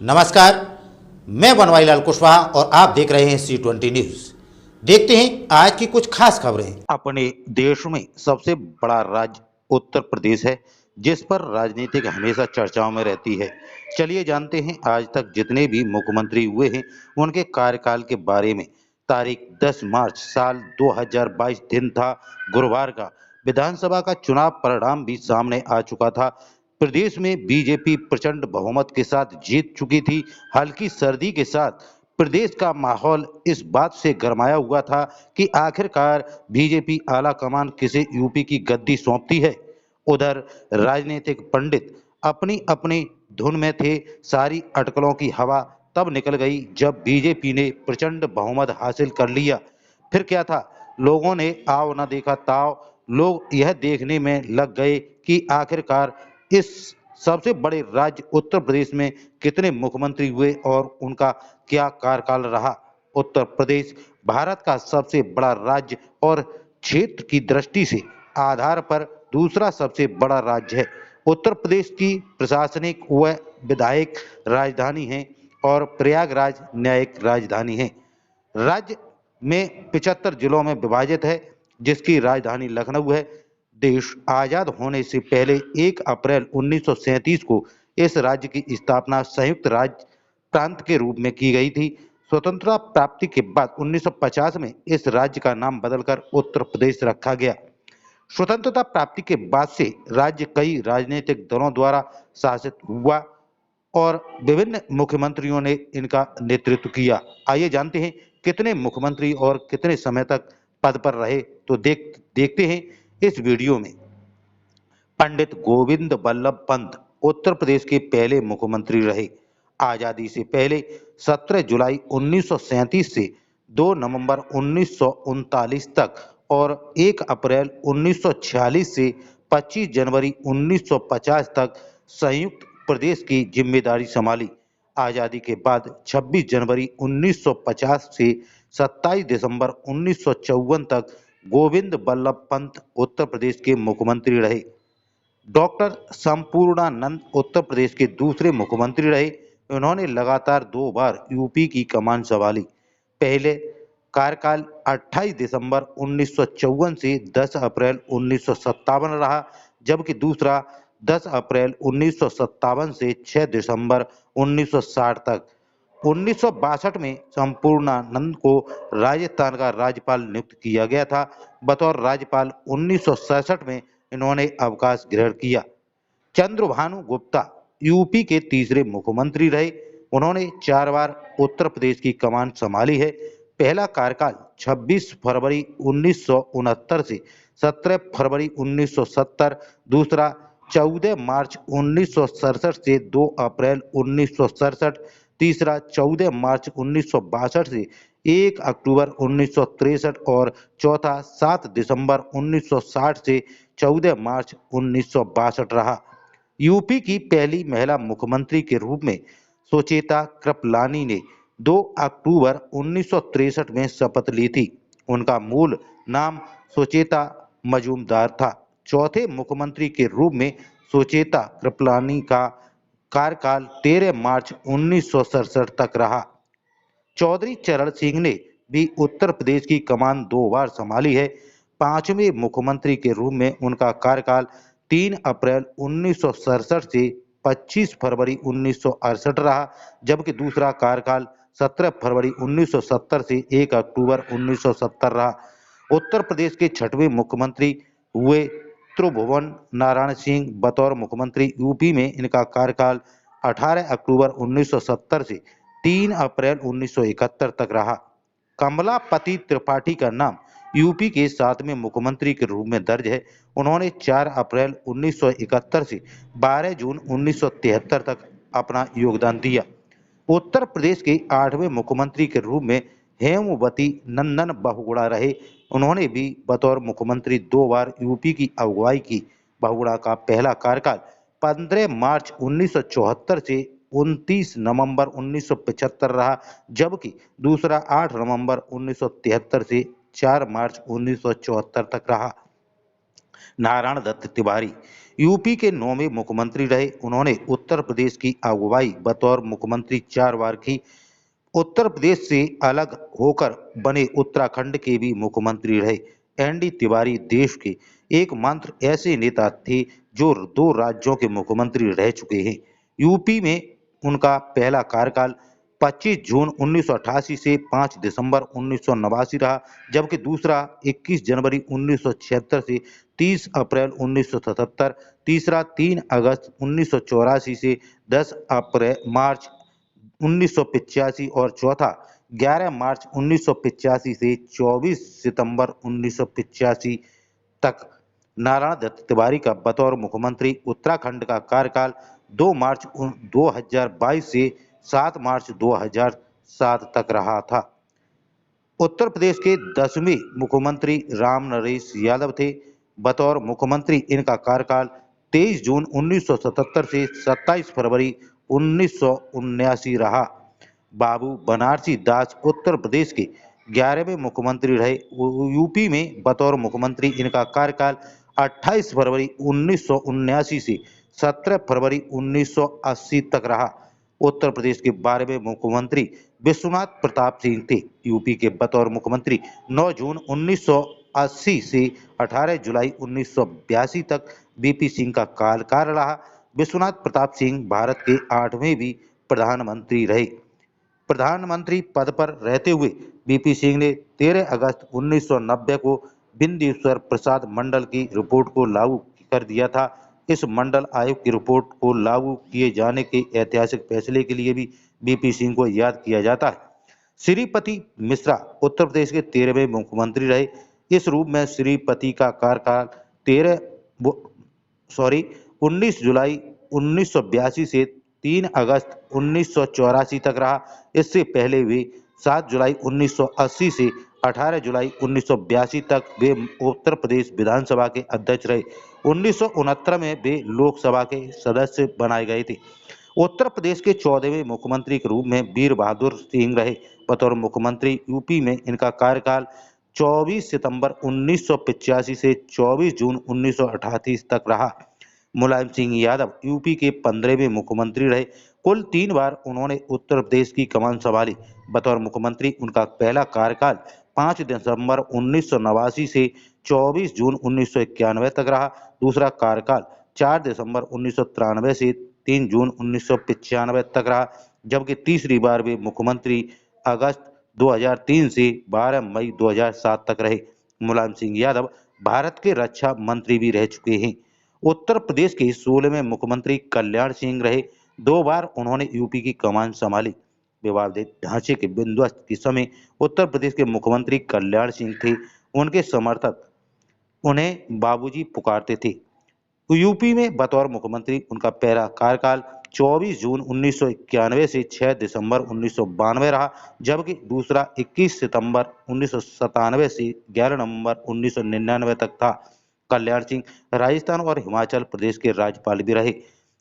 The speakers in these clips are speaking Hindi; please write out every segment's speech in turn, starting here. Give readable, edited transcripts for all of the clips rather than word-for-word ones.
नमस्कार, मैं बनवारीलाल कुशवाहा और आप देख रहे हैं C20 न्यूज। देखते हैं आज की कुछ खास खबरें। अपने देश में सबसे बड़ा राज्य उत्तर प्रदेश है, जिस पर राजनीतिक हमेशा चर्चाओं में रहती है। चलिए जानते हैं आज तक जितने भी मुख्यमंत्री हुए हैं उनके कार्यकाल के बारे में। तारीख 10 मार्च साल 2022 दिन था गुरुवार का। विधानसभा का चुनाव परिणाम भी सामने आ चुका था। प्रदेश में बीजेपी प्रचंड बहुमत के साथ जीत चुकी थी। हल्की सर्दी के साथ प्रदेश का माहौल इस बात से गरमाया हुआ था कि आखिरकार बीजेपी आला कमान किसे यूपी की गद्दी सौंपती है। उधर राजनीतिक पंडित अपनी अपनी धुन में थे। सारी अटकलों की हवा तब निकल गई जब बीजेपी ने प्रचंड बहुमत हासिल कर लिया। फिर क्या था, लोगों ने आओ न देखा ताव। लोग यह देखने में लग गए कि आखिरकार इस सबसे बड़े राज्य उत्तर प्रदेश में कितने मुख्यमंत्री हुए और उनका क्या कार्यकाल रहा। उत्तर प्रदेश भारत का सबसे बड़ा राज्य और क्षेत्र की दृष्टि से आधार पर दूसरा सबसे बड़ा राज्य है। उत्तर प्रदेश की प्रशासनिक व विधायक राजधानी है और प्रयागराज न्यायिक राजधानी है। राज्य में 75 जिलों में विभाजित है, जिसकी राजधानी लखनऊ है। देश आजाद होने से पहले 1 अप्रैल 1937 को इस राज्य की स्थापना संयुक्त राज्य प्रांत के रूप में की गई थी। स्वतंत्रता प्राप्ति के बाद 1950 में इस राज्य का नाम बदलकर उत्तर प्रदेश रखा गया। स्वतंत्रता प्राप्ति के बाद से राज्य कई राजनीतिक दलों द्वारा शासित हुआ और विभिन्न मुख्यमंत्रियों ने इनका नेतृत्व किया। आइए जानते हैं कितने मुख्यमंत्री और कितने समय तक पद पर रहे, तो देखते हैं इस वीडियो में। पंडित गोविंद बल्लभ पंत उत्तर प्रदेश के पहले मुख्यमंत्री रहे। आजादी से पहले 17 जुलाई 1937 से 2 नवंबर 1939 तक और 1 अप्रैल 1946 से 25 जनवरी 1950 तक संयुक्त प्रदेश की जिम्मेदारी संभाली। आजादी के बाद 26 जनवरी 1950 से 27 दिसंबर 1954 तक गोविंद बल्लभ पंत उत्तर प्रदेश के मुख्यमंत्री रहे। डॉक्टर संपूर्णानंद उत्तर प्रदेश के दूसरे मुख्यमंत्री रहे। उन्होंने लगातार 2 बार यूपी की कमान संभाली। पहले कार्यकाल 28 दिसंबर 1954 से 10 अप्रैल 1957 रहा, जबकि दूसरा 10 अप्रैल 1957 से 6 दिसंबर 1960 तक। 1962 में संपूर्णानंद को राजस्थान का राज्यपाल नियुक्त किया गया था। बतौर राज्यपाल 1967 में इन्होंने अवकाश ग्रहण किया। चंद्रभानु गुप्ता यूपी के तीसरे मुख्यमंत्री रहे। उन्होंने 4 बार उत्तर प्रदेश की कमान संभाली है। पहला कार्यकाल 26 फरवरी 1969 से 17 फरवरी 1970, दूसरा 14 मार्च 1967 से 2 अप्रैल 1967, तीसरा 14 मार्च 1962 से 1 अक्टूबर 1963 और चौथा 7 दिसंबर 1960 से 14 मार्च 1962 रहा। यूपी की पहली महिला मुख्यमंत्री के रूप में सुचेता कृपलानी ने 2 अक्टूबर 1963 में शपथ ली थी। उनका मूल नाम सुचेता मजूमदार था। चौथे मुख्यमंत्री के रूप में सुचेता कृपलानी का कार्यकाल 13 मार्च 1967 तक रहा। चौधरी चरण सिंह ने भी उत्तर प्रदेश की कमान 2 बार संभाली है। 5वें मुख्यमंत्री के रूप में उनका कार्यकाल 3 अप्रैल 1967 से 25 फरवरी 1968 रहा, जबकि दूसरा कार्यकाल 17 फरवरी 1970 से 1 अक्टूबर 1970 रहा। उत्तर प्रदेश के 6वें मुख्यमंत्री हुए त्रिभुवन नारायण सिंह। बतौर मुख्यमंत्री यूपी में इनका कार्यकाल 18 अक्टूबर 1970 से 3 अप्रैल 1971 तक रहा। कमलापति त्रिपाठी का नाम यूपी के 7वें मुख्यमंत्री के रूप में दर्ज है। उन्होंने 4 अप्रैल 1971 से 12 जून 1973 तक अपना योगदान दिया। उत्तर प्रदेश के 8वें मुख्यमंत्री के रूप में हेमवती नंदन बहुगुणा रहे। उन्होंने भी बतौर मुख्यमंत्री 2 बार यूपी की अगुवाई की। बहुगुणा का पहला कार्यकाल 15 मार्च 1974 से 29 नवंबर 1975 रहा, जबकि दूसरा 8 नवंबर 1973 से 4 मार्च 1974 तक रहा। नारायण दत्त तिवारी यूपी के 9वें मुख्यमंत्री रहे। उन्होंने उत्तर प्रदेश की अगुवाई बतौर मुख्यमंत्री 4 बार की। उत्तर प्रदेश से अलग होकर बने उत्तराखंड के भी मुख्यमंत्री रहे। एनडी तिवारी देश के एकमात्र ऐसे नेता थे जो 2 राज्यों के मुख्यमंत्री रह चुके हैं। यूपी में उनका पहला कार्यकाल 25 जून 1988 से 5 दिसंबर 1989 रहा, जबकि दूसरा 21 जनवरी 1976 से 30 अप्रैल 1977, तीसरा 3 अगस्त 1984 से 10 अप्रैल मार्च 1985 और चौथा 11 मार्च 1985 से 24 सितंबर 1985 तक। नारायण दत्त तिवारी का बतौर मुख्यमंत्री उत्तराखंड का कार्यकाल 2 मार्च 2022 से 7 मार्च 2007 तक रहा था। उत्तर प्रदेश के 10वें मुख्यमंत्री राम नरेश यादव थे। बतौर मुख्यमंत्री इनका कार्यकाल 23 जून 1977 से 27 फरवरी 1979 रहा। बाबू बनारसी दास उत्तर प्रदेश के 11वें मुख्यमंत्री रहे। यूपी में बतौर मुख्यमंत्री इनका कार्यकाल 28 फरवरी 1979 से 17 फरवरी 1980 तक रहा। उत्तर प्रदेश के 12वें मुख्यमंत्री विश्वनाथ प्रताप सिंह थे। यूपी के बतौर मुख्यमंत्री 9 जून 1980 से 18 जुलाई 1982 तक बीपी सिंह का कार्यकाल रहा। विश्वनाथ प्रताप सिंह भारत के 8वें भी प्रधानमंत्री रहे। प्रधानमंत्री पद पर रहते हुए बीपी सिंह ने 13 अगस्त 1990 को बिंदेश्वर प्रसाद मंडल की रिपोर्ट को लागू कर दिया था। इस मंडल आयोग की रिपोर्ट को लागू किए जाने के ऐतिहासिक फैसले के लिए भी बीपी सिंह को याद किया जाता है। श्रीपति मिश्रा उत्तर प्रदेश के 13वें मुख्यमंत्री रहे। इस रूप में श्रीपति का कार्यकाल 19 जुलाई 1982 से 3 अगस्त 1984 तक रहा। इससे पहले वे 7 जुलाई 1980 से 18 जुलाई 1982 तक वे उत्तर प्रदेश विधानसभा के अध्यक्ष रहे। 1969 में वे लोकसभा के सदस्य बनाए गए थे। उत्तर प्रदेश के 14वें मुख्यमंत्री के रूप में वीर बहादुर सिंह रहे। बतौर मुख्यमंत्री यूपी में इनका कार्यकाल 24 सितंबर 1985 से 24 जून 1938 तक रहा। मुलायम सिंह यादव यूपी के 15वें मुख्यमंत्री रहे। कुल 3 बार उन्होंने उत्तर प्रदेश की कमान संभाली। बतौर मुख्यमंत्री उनका पहला कार्यकाल 5 दिसंबर 1989 से 24 जून 1991 तक रहा। दूसरा कार्यकाल 4 दिसंबर 1993 से 3 जून 1995 तक रहा, जबकि तीसरी बार वे मुख्यमंत्री अगस्त 2003 से 12 मई 2007 तक रहे। मुलायम सिंह यादव भारत के रक्षा मंत्री भी रह चुके हैं। उत्तर प्रदेश के 16वें मुख्यमंत्री कल्याण सिंह रहे। 2 बार उन्होंने यूपी की कमान संभाली। विवादित ढांचे के विध्वंस के समय उत्तर प्रदेश के मुख्यमंत्री कल्याण सिंह थे। उनके समर्थक उन्हें बाबूजी पुकारते थे। यूपी में बतौर मुख्यमंत्री उनका पहला कार्यकाल 24 जून 1991 से 6 दिसंबर 1992 रहा, जबकि दूसरा 21 सितंबर 1997 से 11 नवंबर 1999 तक था। कल्याण सिंह राजस्थान और हिमाचल प्रदेश के राज्यपाल भी रहे।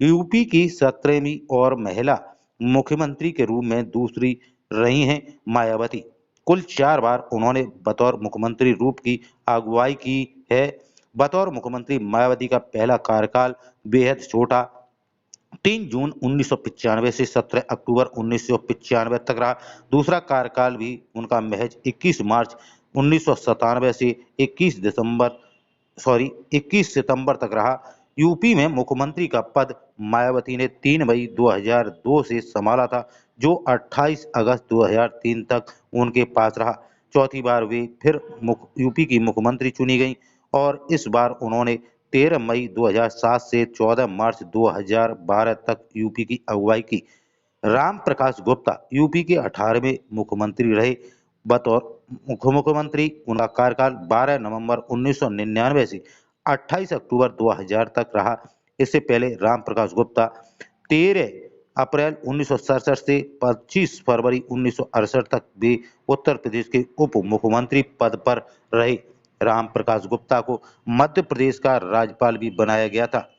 यूपी की 17वीं और महिला मुख्यमंत्री के रूप में दूसरी रही हैं मायावती। कुल 4 बार उन्होंने बतौर मुख्यमंत्री रूप की अगुवाई की है। बतौर मुख्यमंत्री मायावती का पहला कार्यकाल बेहद छोटा 3 जून 1995 से 17 अक्टूबर 1995 तक रहा। दूसरा कार्यकाल भी उनका महज 21 मार्च 1997 से 21 सितंबर तक रहा। यूपी में मुख्यमंत्री का पद मायावती ने 3 मई 2002 से संभाला था, जो 28 अगस्त 2003 तक उनके पास रहा। चौथी बार वे फिर यूपी की मुख्यमंत्री चुनी गईं और इस बार उन्होंने 13 मई 2007 से 14 मार्च 2012 तक यूपी की अगुवाई की। राम प्रकाश गुप्ता यूपी के 18वें मुख्यमंत्री रहे। बतौर मुख्यमंत्री उनका कार्यकाल 12 नवंबर 1999 से 28 अक्टूबर 2000 तक रहा। इससे पहले राम प्रकाश गुप्ता 13 अप्रैल 1967 से 25 फरवरी 1968 तक भी उत्तर प्रदेश के उप मुख्यमंत्री पद पर रहे। राम प्रकाश गुप्ता को मध्य प्रदेश का राज्यपाल भी बनाया गया था।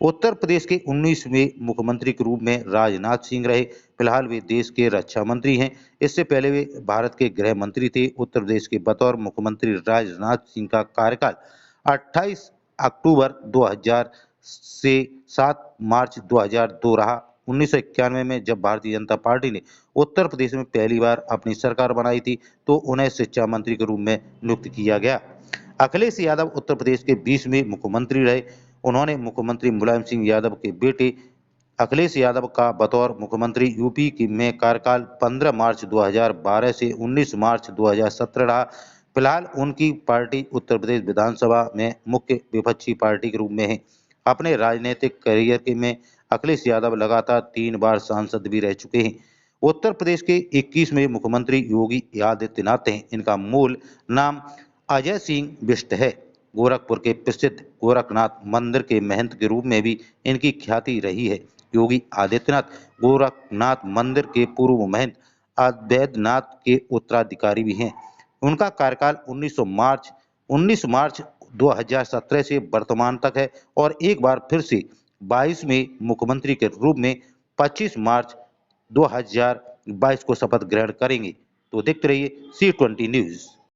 उत्तर प्रदेश के 19वें मुख्यमंत्री के रूप में राजनाथ सिंह रहे। फिलहाल वे देश के रक्षा मंत्री हैं। इससे पहले वे भारत के गृह मंत्री थे। उत्तर प्रदेश के बतौर मुख्यमंत्री राजनाथ सिंह का कार्यकाल 28 अक्टूबर 2000 से 7 मार्च 2002 रहा। 1991 में जब भारतीय जनता पार्टी ने उत्तर प्रदेश में पहली बार अपनी सरकार बनाई थी तो उन्हें शिक्षा मंत्री के रूप में नियुक्त किया गया। अखिलेश यादव उत्तर प्रदेश के 20वें मुख्यमंत्री रहे। उन्होंने मुख्यमंत्री मुलायम सिंह यादव के बेटे अखिलेश यादव का बतौर मुख्यमंत्री यूपी में कार्यकाल 15 मार्च 2012 से 19 मार्च 2017 रहा। फिलहाल उनकी पार्टी उत्तर प्रदेश विधानसभा में मुख्य विपक्षी पार्टी के रूप में है। अपने राजनीतिक करियर में अखिलेश यादव लगातार 3 बार सांसद भी रह चुके हैं। उत्तर प्रदेश के 21वें मुख्यमंत्री योगी आदित्यनाथ हैं। इनका मूल नाम अजय सिंह बिष्ट है। गोरखपुर के प्रसिद्ध गोरखनाथ मंदिर के महंत के रूप में भी इनकी ख्याति रही है। योगी आदित्यनाथ गोरखनाथ मंदिर के पूर्व महंत अद्वैतनाथ के उत्तराधिकारी भी हैं। उनका कार्यकाल 19 मार्च 2017 से वर्तमान तक है और एक बार फिर से 22वें मुख्यमंत्री के रूप में 25 मार्च 2022 को शपथ ग्रहण करेंगे। तो देखते रहिए C20 न्यूज।